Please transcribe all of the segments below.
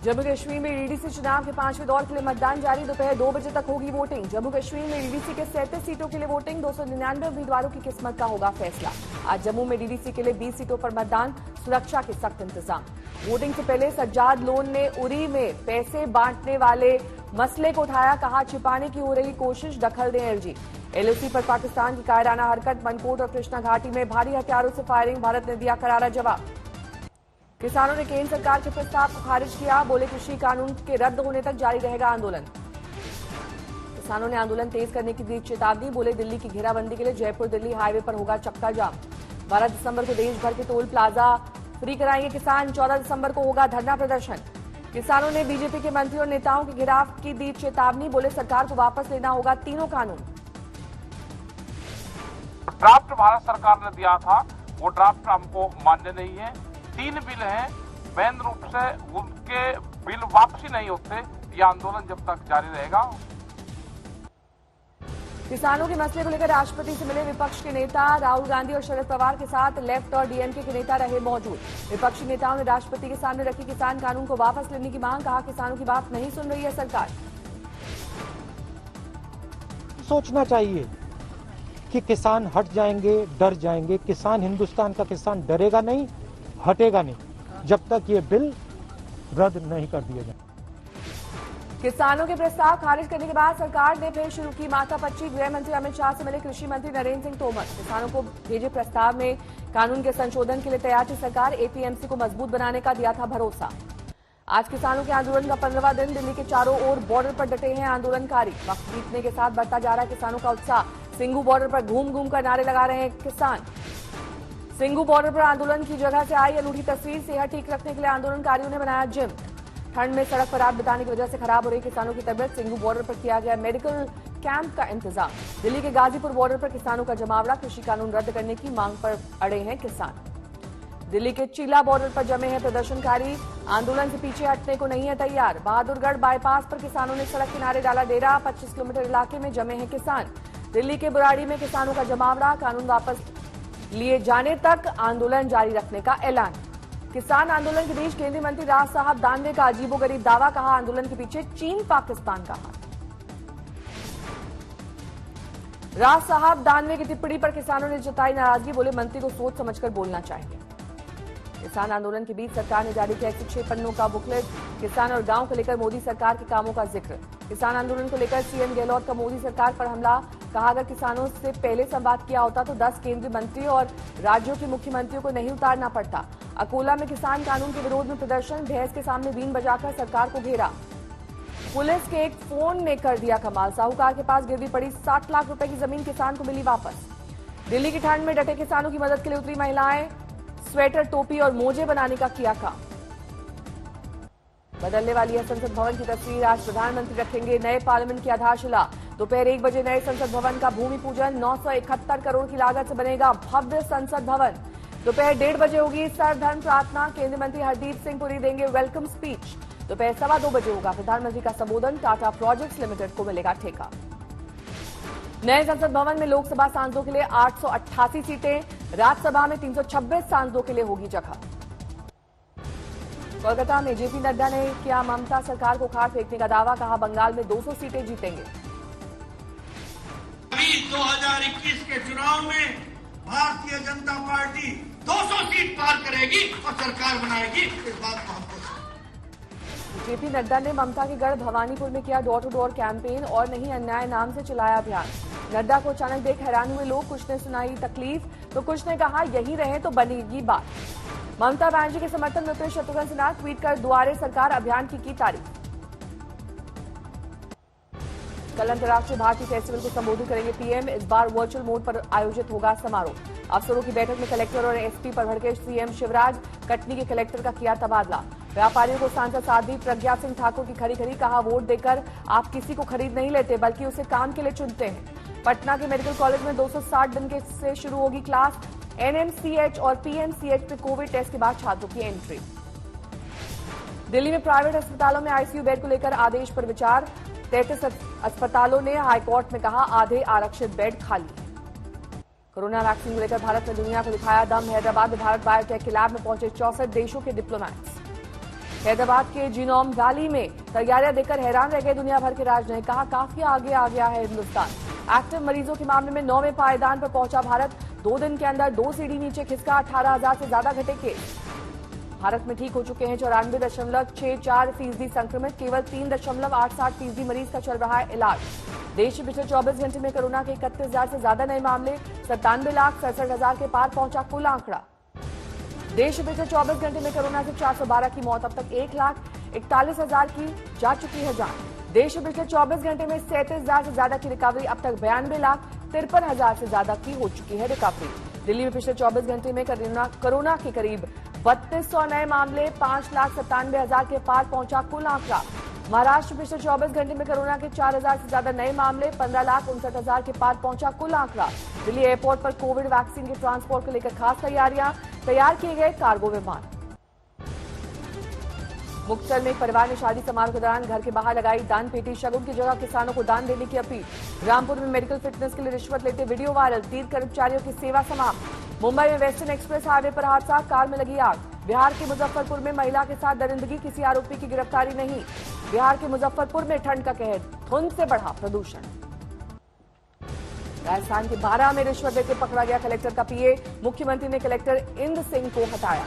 जम्मू कश्मीर में डीडीसी चुनाव के 5वें दौर के लिए मतदान जारी। दोपहर 2 बजे तक होगी वोटिंग। जम्मू कश्मीर में डीडीसी के 37 सीटों के लिए वोटिंग। 299 उम्मीदवारों की किस्मत का होगा फैसला। आज जम्मू में डीडीसी के लिए 20 सीटों पर मतदान। सुरक्षा के सख्त इंतजाम। वोटिंग से पहले सज्जाद लोन ने उरी में पैसे बांटने वाले मसले को उठाया। कहा, छिपाने की हो रही कोशिश, दखल दें एलजी। एलओसी पर पाकिस्तान की कायराना हरकत। मनकोट और कृष्णा घाटी में भारी हथियारों से फायरिंग। भारत ने दिया करारा जवाब। किसानों ने केंद्र सरकार के प्रस्ताव को खारिज किया। बोले, कृषि कानून के रद्द होने तक जारी रहेगा आंदोलन। किसानों ने आंदोलन तेज करने की दी चेतावनी। बोले, दिल्ली की घेराबंदी के लिए जयपुर दिल्ली हाईवे पर होगा चक्का जाम। 12 दिसंबर को देश भर के टोल प्लाजा फ्री कराएंगे किसान। 14 दिसंबर को होगा धरना प्रदर्शन। किसानों ने बीजेपी के मंत्री और नेताओं के गिरफ्तार की दी चेतावनी। बोले, सरकार को वापस लेना होगा तीनों कानून। ड्राफ्ट भारत सरकार ने दिया था, वो ड्राफ्ट हमको मान्य नहीं है। 3 बिल हैं, मेन रूप से उनके बिल वापसी नहीं होते, ये आंदोलन जब तक जारी रहेगा। किसानों के मसले को लेकर राष्ट्रपति से मिले विपक्ष के नेता। राहुल गांधी और शरद पवार के साथ लेफ्ट और डीएमके के नेता रहे मौजूद। विपक्षी नेताओं ने राष्ट्रपति के सामने रखी किसान कानून को वापस लेने की मांग। कहा, किसानों की बात नहीं सुन रही है सरकार। सोचना चाहिए कि किसान हट जाएंगे, डर जाएंगे। किसान, हिंदुस्तान का किसान डरेगा नहीं, हटेगा नहीं जब तक ये बिल रद्द नहीं कर दिया जाए। किसानों के प्रस्ताव खारिज करने के बाद सरकार ने फिर शुरू की माथापच्ची। गृह मंत्री अमित शाह से मिले कृषि मंत्री नरेंद्र सिंह तोमर। किसानों को भेजे प्रस्ताव में कानून के संशोधन के लिए तैयार थी सरकार। एपीएमसी को मजबूत बनाने का दिया था भरोसा। आज किसानों के आंदोलन का 15वां दिन। दिल्ली के चारों ओर बॉर्डर पर डटे हैं आंदोलनकारी। वक्त बीतने के साथ बढ़ता जा रहा है किसानों का उत्साह। सिंघू बॉर्डर पर घूम घूम कर नारे लगा रहे हैं किसान। सिंघू बॉर्डर पर आंदोलन की जगह से आई अनूठी तस्वीर। सेहत ठीक रखने के लिए आंदोलनकारियों ने बनाया जिम। ठंड में सड़क पर रात बिताने की वजह से खराब हो रही किसानों की तबियत। सिंघू बॉर्डर पर किया गया मेडिकल कैंप का इंतजाम। दिल्ली के गाजीपुर बॉर्डर पर किसानों का जमावड़ा। कृषि कानून रद्द करने की मांग पर अड़े हैं किसान। दिल्ली के चीला बॉर्डर पर जमे हैं प्रदर्शनकारी। आंदोलन से पीछे हटने को नहीं है तैयार। बहादुरगढ़ बाईपास पर किसानों ने सड़क किनारे डाला डेरा। 25 किलोमीटर इलाके में जमे हैं किसान। दिल्ली के बुराड़ी में किसानों का जमावड़ा। कानून वापस लिए जाने तक आंदोलन जारी रखने का ऐलान। किसान आंदोलन के बीच केंद्रीय मंत्री राज साहब दानवे का अजीबोगरीब दावा। कहा, आंदोलन के पीछे चीन पाकिस्तान का हाथ। राज साहब दानवे की टिप्पणी पर किसानों ने जताई नाराजगी। बोले, मंत्री को सोच समझकर बोलना चाहिए। किसान आंदोलन के बीच सरकार ने जारी किया 106 पन्नों का बुकलेट। किसान और गांव को लेकर मोदी सरकार के कामों का जिक्र। किसान आंदोलन को लेकर सीएम गहलोत का मोदी सरकार पर हमला। कहा, अगर किसानों से पहले संवाद किया होता तो 10 केंद्रीय मंत्री और राज्यों के मुख्यमंत्रियों को नहीं उतारना पड़ता। अकोला में किसान कानून के विरोध में प्रदर्शन। भैंस के सामने बीन बजाकर सरकार को घेरा। पुलिस के एक फोन ने कर दिया कमाल। साहूकार के पास गिरवी पड़ी 60 लाख रुपए की जमीन किसान को मिली वापस। दिल्ली की ठंड में डटे किसानों की मदद के लिए उतरी महिलाएं। स्वेटर, टोपी और मोजे बनाने का किया काम। बदलने वाली है संसद भवन की तस्वीर। आज प्रधानमंत्री रखेंगे नए पार्लियामेंट की आधारशिला। दोपहर 1 बजे नए संसद भवन का भूमि पूजन। 971 करोड़ की लागत से बनेगा भव्य संसद भवन। दोपहर 1:30 बजे होगी सर्वधर्म प्रार्थना। केंद्रीय मंत्री हरदीप सिंह पुरी देंगे वेलकम स्पीच। दोपहर 2:15 बजे होगा प्रधानमंत्री का संबोधन। टाटा प्रोजेक्ट्स लिमिटेड को मिलेगा ठेका। नए संसद भवन में लोकसभा सांसदों के लिए 888 सीटें। राज्यसभा में 326 सांसदों के लिए होगी जगह। कोलकाता में जेपी नड्डा ने किया ममता सरकार को उखाड़ फेंकने का दावा। कहा, बंगाल में 200 सीटें जीतेंगे। अभी 2021 के चुनाव में भारतीय जनता पार्टी 200 सीट पार करेगी और सरकार बनाएगी। इस बात को हमको जेपी नड्डा ने ममता के गढ़ भवानीपुर में किया डोर टू डोर कैंपेन और नहीं अन्याय नाम से चलाया अभियान। नड्डा को अचानक देख हैरान हुए लोग। कुछ ने सुनाई तकलीफ तो कुछ ने कहा, यही रहे तो बनेगी बात। ममता बनर्जी के समर्थन में उतरे शत्रुघ्न सिन्हा। ट्वीट कर दुआरे सरकार अभियान की तारीफ। कल अंतर्राष्ट्रीय भारतीय फेस्टिवल को संबोधित करेंगे पीएम। इस बार वर्चुअल मोड पर आयोजित होगा समारोह। अफसरों की बैठक में कलेक्टर और एसपी पर भड़के सीएम शिवराज। कटनी के कलेक्टर का किया तबादला। व्यापारियों को सांसद साध्वी प्रज्ञा सिंह ठाकुर की खरी। कहा, वोट देकर आप किसी को खरीद नहीं लेते बल्कि उसे काम के लिए चुनते हैं। पटना के मेडिकल कॉलेज में 260 दिन के से शुरू होगी क्लास। एनएमसीएच और पीएमसीएच में कोविड टेस्ट के बाद छात्रों की एंट्री। दिल्ली में प्राइवेट अस्पतालों में आईसीयू बेड को लेकर आदेश पर विचार। 33 अस्पतालों ने हाईकोर्ट में कहा, आधे आरक्षित बेड खाली। कोरोना वैक्सीन को लेकर भारत ने दुनिया को दिखाया दम। हैदराबाद में भारत बायोटेक के लैब में पहुंचे 64 देशों के डिप्लोमैट्स। हैदराबाद के जीनोम वैली में तैयारियां देखकर हैरान रह गए दुनिया भर के राजनयिक। कहा काफी आगे आ गया है हिंदुस्तान। एक्टिव मरीजों के मामले में 9वें पायदान पर पहुंचा भारत। 2 दिन के अंदर 2 सीढ़ी नीचे खिसका। 18,000 से ज्यादा घटे केस। भारत में ठीक हो चुके हैं 94.64% संक्रमित। केवल 3.88% मरीज का चल रहा है इलाज। देश में पिछले 24 घंटे में कोरोना के 31,000 से ज्यादा नए मामले। 97,67,000 के पार पहुंचा कुल आंकड़ा। देश में पिछले 24 घंटे में कोरोना से 412 की मौत। अब तक 1,41,000 की जा चुकी है जान। देश में पिछले 24 घंटे में 37,000 से ज्यादा की रिकवरी। अब तक 92,53,000 से ज्यादा की हो चुकी है रिकवरी। दिल्ली में पिछले 24 घंटे में कोरोना के करीब 3200 नए मामले। 5,97,000 के पार पहुंचा कुल आंकड़ा। महाराष्ट्र में पिछले 24 घंटे में कोरोना के 4,000 से ज्यादा नए मामले। 15,59,000 के पार पहुंचा कुल आंकड़ा। दिल्ली एयरपोर्ट पर कोविड वैक्सीन के ट्रांसपोर्ट को लेकर खास तैयारियां। तैयार किए गए कार्गो विमान। मुक्तसर में एक परिवार ने शादी समारोह के दौरान घर के बाहर लगाई दान पेटी। शगुन की जगह किसानों को दान देने की अपील। रामपुर में मेडिकल फिटनेस के लिए रिश्वत लेते वीडियो वायरल। 3 कर्मचारियों की सेवा समाप्त। मुंबई में वेस्टर्न एक्सप्रेस हाईवे पर हादसा। कार में लगी आग। बिहार के मुजफ्फरपुर में महिला के साथ दरिंदगी। किसी आरोपी की गिरफ्तारी नहीं। बिहार के मुजफ्फरपुर में ठंड का कहर। धुंध से बढ़ा प्रदूषण। राजस्थान के 12 में रिश्वत देते पकड़ा गया कलेक्टर का पीए। मुख्यमंत्री ने कलेक्टर इंद्र सिंह को हटाया।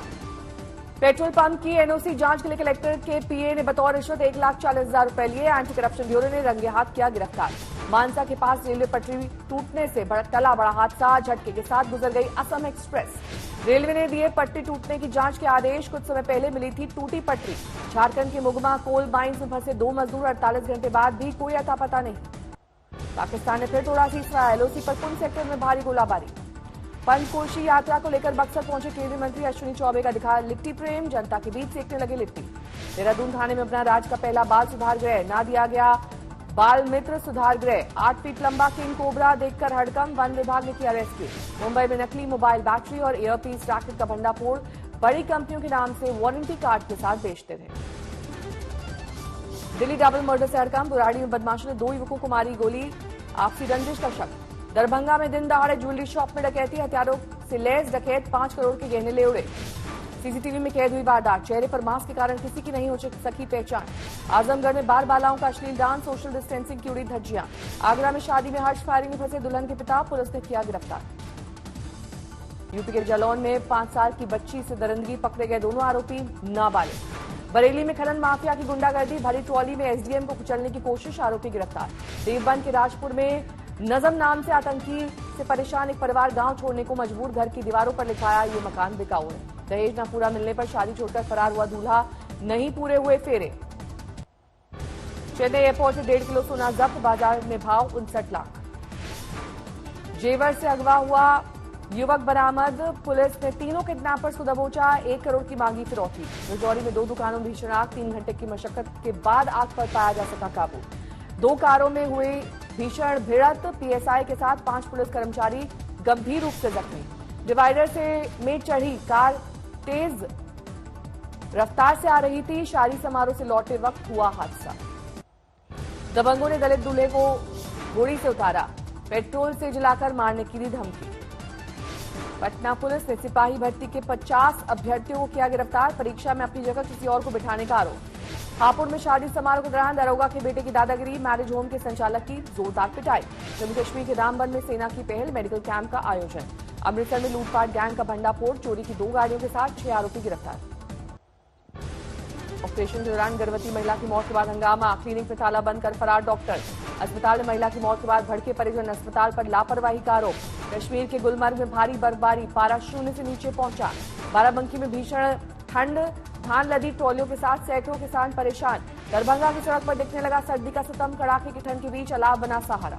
पेट्रोल पंप की एनओसी जांच के लिए कलेक्टर के पीए ने बतौर रिश्वत 1,40,000 रुपए लिए। एंटी करप्शन ब्यूरो ने रंगे हाथ किया गिरफ्तार। मानसा के पास रेलवे पटरी टूटने से टला बड़ा हादसा। झटके के साथ गुजर गई असम एक्सप्रेस। रेलवे ने दिए पटरी टूटने की जांच के आदेश। कुछ समय पहले मिली थी टूटी पटरी। झारखंड के मुगमा कोल माइंस में फंसे 2 मजदूर। 48 घंटे बाद भी कोई अता पता नहीं। पाकिस्तान ने फिर तोड़ा सीजफायर। एलओसी पर पुंछ सेक्टर में भारी गोलाबारी। पंचकोशी यात्रा को लेकर बक्सर पहुंचे केंद्रीय मंत्री अश्विनी चौबे का दिखाया लिट्टी प्रेम। जनता के बीच सेकने लगे लिट्टी। देहरादून थाने में अपना राज्य का पहला बाल सुधार गृह ना दिया गया। बाल मित्र सुधार गृह। 8 फीट लंबा किंग कोबरा देखकर हड़कंप। वन विभाग ने किया रेस्क्यू। मुंबई में नकली मोबाइल बैटरी और एयरपीस रैकेट का भंडाफोड़। बड़ी कंपनियों के नाम से वारंटी कार्ड के साथ बेचते थे। दिल्ली डबल मर्डर से हड़कंप। बुराड़ी में बदमाशों ने 2 युवकों को मारी गोली। आपसी रंजिश का शक। दरभंगा में दिन दहाड़े ज्वेलरी शॉप में डकैती। हथियारों से लैस डकैत 5 करोड़ के गहने ले उड़े। सीसीटीवी में कैद हुई वारदात। चेहरे पर मास्क के कारण किसी की नहीं हो सकी पहचान। आजमगढ़ में बाल बालाओं का अश्लील डांस। सोशल डिस्टेंसिंग की उड़ी धज्जियां। आगरा में शादी में हर्ष फायरिंग में फंसे दुल्हन के पिता। पुलिस ने किया गिरफ्तार। यूपी के जालौन में 5 साल की बच्ची से दरिंदगी। पकड़े गए दोनों आरोपी नाबालिग। बरेली में खनन माफिया की गुंडागर्दी। भरी ट्रॉली में एसडीएम को कुचलने की कोशिश। आरोपी गिरफ्तार। देवबंद के राजपुर में नजम नाम से आतंकी से परेशान एक परिवार गांव छोड़ने को मजबूर। घर की दीवारों पर लिखाया ये मकान बिकाऊ है। दहेज न पूरा मिलने पर शादी छोड़कर फरार हुआ दूल्हा। नहीं पूरे हुए फेरे। चेन्नई एयरपोर्ट से 1.5 किलो सोना जब्त। बाजार में भाव 59 लाख। जेवर से अगवा हुआ युवक बरामद। पुलिस ने तीनों किडनैपर्स को दबोचा। 1 करोड़ की मांगी फिरौती। राजौरी में 2 दुकानों में भीषण आग। 3 घंटे की मशक्कत के बाद आग पर पाया जा सका काबू। 2 कारों में हुई भीषण भिड़ंत। पीएसआई के साथ 5 पुलिस कर्मचारी गंभीर रूप से जख्मी। डिवाइडर से में चढ़ी कार तेज रफ्तार से आ रही थी। शादी समारोह से लौटते वक्त हुआ हादसा। दबंगों ने दलित दूल्हे को घोड़ी से उतारा। पेट्रोल से जलाकर मारने की दी धमकी। पटना पुलिस ने सिपाही भर्ती के 50 अभ्यर्थियों को किया गिरफ्तार। परीक्षा में अपनी जगह किसी और को बिठाने का आरोप। हापुड़ में शादी समारोह के दौरान दरोगा के बेटे की दादागिरी। मैरिज होम के संचालक की जोरदार पिटाई। जम्मू कश्मीर के रामबन में सेना की पहल। मेडिकल कैंप का आयोजन। अमृतसर में लूटपाट गैंग का भंडाफोड़। चोरी की 2 गाड़ियों के साथ 6 आरोपी गिरफ्तार। ऑपरेशन के दौरान गर्भवती महिला की मौत के बाद हंगामा। क्लिनिक में ताला बंद कर फरार डॉक्टर। अस्पताल में महिला की मौत के बाद भड़के परिजन। अस्पताल पर लापरवाही का आरोप। कश्मीर के गुलमर्ग में भारी बर्फबारी। पारा 0 से नीचे पहुंचा। बाराबंकी में भीषण ठंड। धान लदी ट्रॉलियों के साथ सैकड़ों किसान परेशान। दरभंगा की सड़क पर दिखने लगा सर्दी का सितम। कड़ाके की ठंड के बीच अलाव बना सहारा।